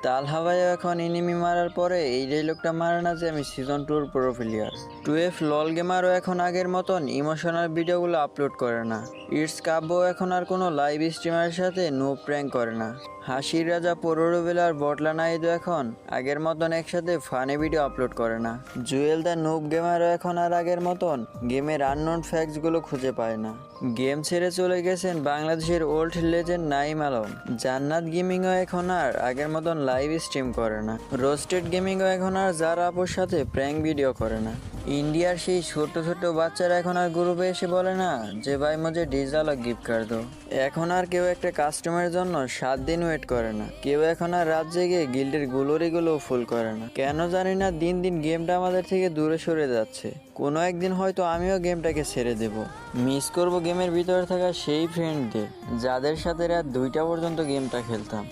তালহা ভাই এখন এনিমি মারার পরে এই ডায়লগটা মারে না যে আমি সিজন 2-র প্রো প্লেয়ার। 12 লল গেমারও এখন আগের মতন ইমোশনাল ভিডিওগুলো আপলোড করে না। ইটস কাব্য এখন আর কোনো লাইভ স্ট্রিমারের সাথে নো প্র্যাঙ্ক করে না। হাসির রাজা পরোরবেল আর বটলা নাইদও এখন আগের মতন একসাথে ফানি ভিডিও আপলোড করে না। জুয়েল দ্য নুব গেমারও এখন আর আগের মতন গেমের আননোন ফ্যাক্টসগুলো খুঁজে পায় না। গেম ছেড়ে চলে গেছেন বাংলাদেশের ওল্ড লেজেন্ড নাইম আলম। জান্নাত গেমিংও এখন আর আগের মতন লাইভ স্ট্রিম করে না। রোস্টেড গেমিংও এখন আর যারা আপুর সাথে প্র্যাঙ্ক ভিডিও করে না। ইন্ডিয়ার সেই ছোট ছোট বাচ্চারা এখন আর গ্রুপে এসে বলে না যে ভাই মুঝে ডিজাল গিফট কার দো। এখন আর কেউ একটা কাস্টমারের জন্য 7 দিন ওয়েট করে না। কেউ এখন আর রাত জেগে গিল্ডের গুলোরিগুলো ফুল করে না। কেন জানি না দিন দিন গেমটা আমাদের থেকে দূরে সরে যাচ্ছে। কোনো একদিন হয়তো আমিও গেমটাকে ছেড়ে দেব। মিস করব গেমের ভিতরে থাকা সেই ফ্রেন্ডদের যাদের সাথে রাত 2টা পর্যন্ত গেমটা খেলতাম।